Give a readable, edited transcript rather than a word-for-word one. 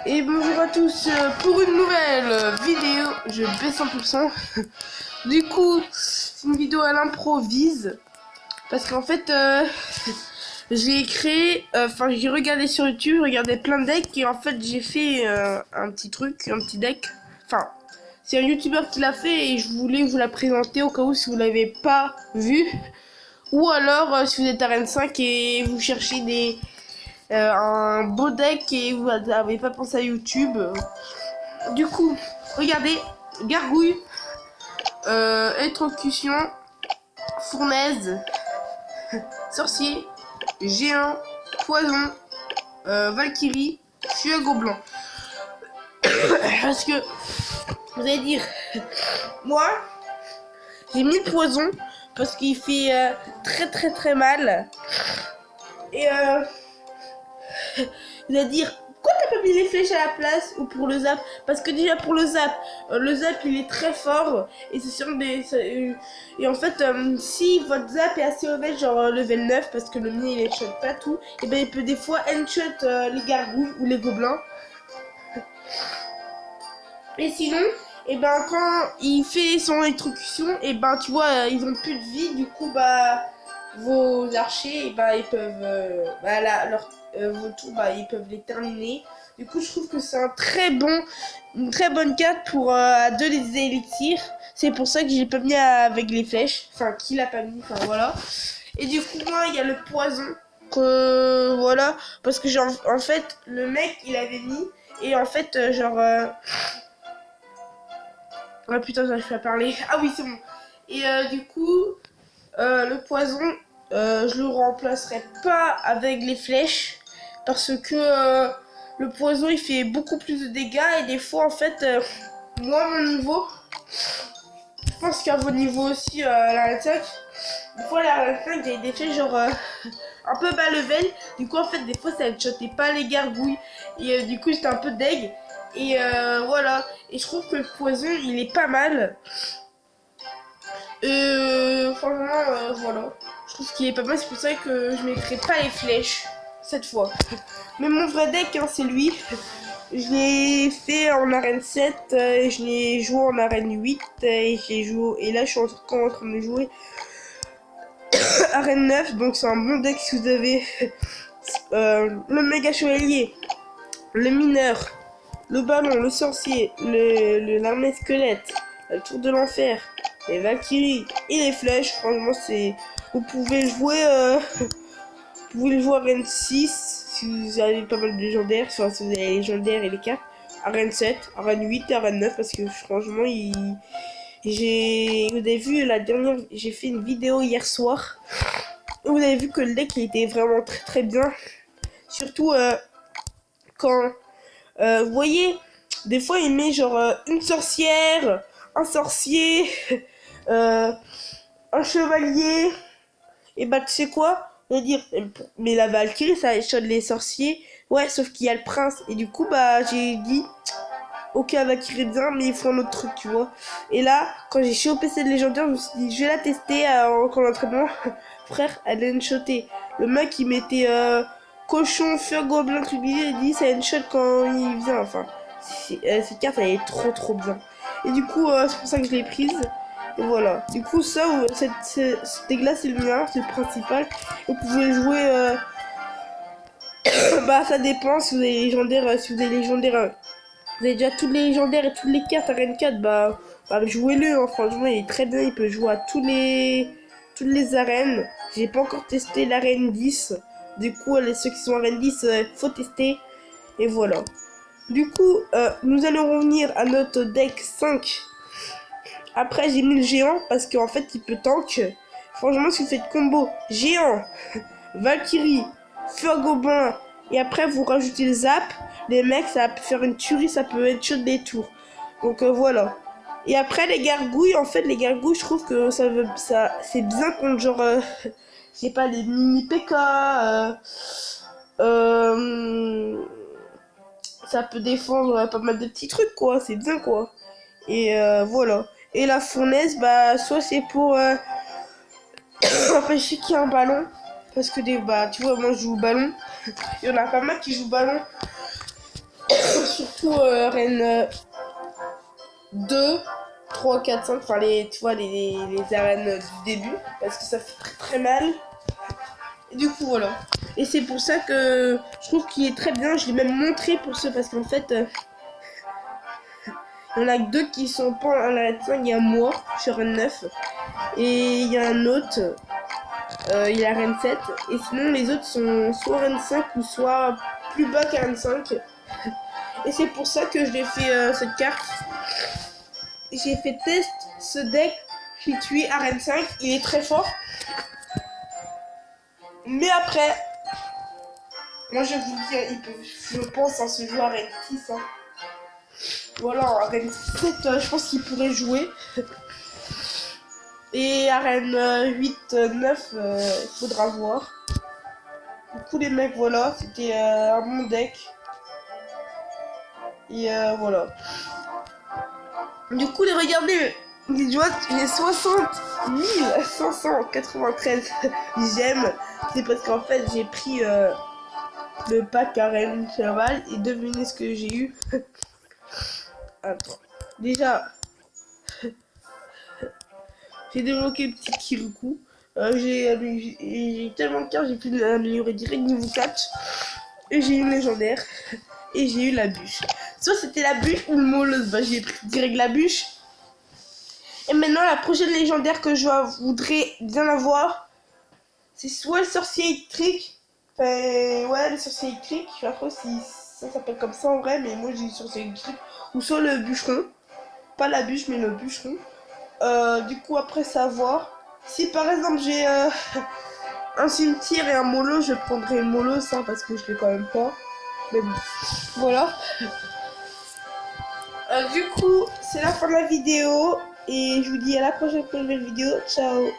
Et bonjour à tous pour une nouvelle vidéo. Je baisse 100%. Du coup, c'est une vidéo à l'improvise. Parce qu'en fait, j'ai créé, j'ai regardé sur YouTube, regardé plein de decks. Et en fait, j'ai fait un petit truc, un petit deck. Enfin, c'est un YouTuber qui l'a fait et je voulais vous la présenter au cas où si vous l'avez pas vu. Ou alors, si vous êtes à Rennes 5 et vous cherchez un beau deck et vous n'avez pas pensé à YouTube. Du coup, regardez, gargouille, électrocution, fournaise, sorcier, géant, poison, valkyrie, fuego blanc. Parce que, vous allez dire, moi, j'ai mis le poison parce qu'il fait très mal. Et vous allez dire, pourquoi t'as pas mis les flèches à la place ou pour le zap? Parce que déjà pour le zap il est très fort et c'est sur des et en fait si votre zap est assez level, genre level 9, parce que le mien il est shot pas tout, et ben il peut des fois one-shot les gargouilles ou les gobelins. Et sinon, et ben quand il fait son électrocution, et ben tu vois ils ont plus de vie, du coup bah vos archers, et ben ils peuvent vos tours, bah ils peuvent les terminer. Du coup je trouve que c'est une très bonne carte pour à deux les élixirs. C'est pour ça que j'ai pas mis avec les flèches, enfin qui l'a pas mis, enfin voilà. Et du coup moi il y a le poison que voilà, parce que genre en fait le mec il avait mis et en fait ah putain, j'arrive pas à parler. Ah oui, c'est bon. Et du coup, le poison, je le remplacerai pas avec les flèches. Parce que le poison, il fait beaucoup plus de dégâts. Et des fois, en fait, moi, mon niveau, je pense qu'à vos niveaux aussi, la attaque, des fois, la attaque, j'ai des flèches genre un peu bas level. Du coup, en fait, des fois, ça ne shotait pas les gargouilles. Et du coup, j'étais un peu deg. Et voilà. Et je trouve que le poison, il est pas mal. Franchement, voilà. Je trouve qu'il est pas mal. C'est pour ça que je mettrai pas les flèches cette fois. Mais mon vrai deck, hein, c'est lui. Je l'ai fait en arène 7, je l'ai joué en arène 8, et là je suis encore en train de jouer arène 9, donc c'est un bon deck si vous avez le méga chevalier, le mineur, le ballon, le sorcier, l'armée squelette, la tour de l'enfer, les valkyries et les flèches. Franchement, vous pouvez jouer vous pouvez le jouer à Arène 6 si vous avez pas mal de légendaires, enfin si vous avez les légendaires et les cartes. Arène 7, Arène 8 et Arène 9, parce que franchement vous avez vu la dernière, j'ai fait une vidéo hier soir. Vous avez vu que le deck il était vraiment très bien. Surtout quand vous voyez, des fois il met genre une sorcière, un sorcier, un chevalier. Et bah tu sais quoi? On va dire, mais la Valkyrie ça échappe les sorciers. Ouais, sauf qu'il y a le prince. Et du coup bah j'ai dit, ok la Valkyrie bien, mais il faut un autre truc, tu vois. Et là, quand j'ai chopé cette légendaire, je me suis dit, je vais la tester en camp d'entraînement. Frère, elle a une shotée. Le mec il mettait cochon, feu, gobelin, tout billet, il dit ça une shot quand il vient. Enfin, cette carte elle est trop bien. Et du coup, c'est pour ça que je l'ai prise. Et voilà. Du coup, ça, cette dégât, c'est le mien, c'est le principal. Vous pouvez jouer. Bah, ça dépend si vous avez légendaire. Si vous avez légendaire. Vous avez déjà toutes les légendaires et toutes les cartes à Arène 4. Bah jouez-le. Hein, franchement, il est très bien. Il peut jouer à toutes les arènes. J'ai pas encore testé l'arène 10. Du coup, ceux qui sont arène 10, faut tester. Et voilà. Du coup, nous allons revenir à notre deck 5. Après, j'ai mis le géant parce qu'en fait, il peut tank. Franchement, si vous faites combo géant, Valkyrie, feu gobelin, et après vous rajoutez le zap, les mecs, ça peut faire une tuerie, ça peut être chaud des tours. Donc voilà. Et après, les gargouilles, en fait, je trouve que c'est bien contre genre, je sais pas, les mini PK, ça peut défendre pas mal de petits trucs, quoi. C'est bien, quoi. Et voilà. Et la fournaise, bah, soit c'est pour empêcher qu'il y ait un ballon. Parce que bah, tu vois, moi je joue au ballon. Il y en a pas mal qui jouent au ballon. surtout arène 2, 3, 4, 5, enfin tu vois les arènes du début, parce que ça fait très très mal. Et du coup voilà. Et c'est pour ça que je trouve qu'il est très bien, je l'ai même montré pour ceux, parce qu'en fait, il y en a que 2 qui sont pas à l'arène 5, il y a moi sur arène 9, et il y a un autre, il est arène 7, et sinon les autres sont soit arène 5 ou soit plus bas qu'arène 5. Et c'est pour ça que je l'ai fait cette carte. J'ai fait test ce deck, j'ai tué arène 5, il est très fort. Mais après, moi je vous dis, je pense à ce joueur arène 6. Hein. Voilà, arène 7, je pense qu'il pourrait jouer. Et arène 8, 9, il faudra voir. Du coup les mecs, voilà, c'était un bon deck. Et voilà. Du coup, regardez, les joueurs, j'ai 60 593 j'aime. C'est parce qu'en fait, j'ai pris le pack arène cheval et devinez ce que j'ai eu. Attends. Déjà, j'ai débloqué le petit Kirikou. J'ai tellement de cartes, j'ai pu l'améliorer direct niveau 4. Et j'ai eu une légendaire. Et j'ai eu la bûche. Soit c'était la bûche ou le moleuse. Bah, j'ai pris direct la bûche. Et maintenant, la prochaine légendaire que je voudrais bien avoir, c'est soit le sorcier électrique. Enfin, ouais, le sorcier électrique. Je sais pas trop si ça s'appelle comme ça en vrai, mais moi j'ai le sorcier électrique. Ou soit le bûcheron. Pas la bûche, mais le bûcheron. Du coup, après savoir. Si par exemple j'ai un cimetière et un mollo, je prendrai le mollo, ça, parce que je l'ai quand même pas. Mais bon, voilà. Du coup, c'est la fin de la vidéo. Et je vous dis à la prochaine pour une nouvelle vidéo. Ciao.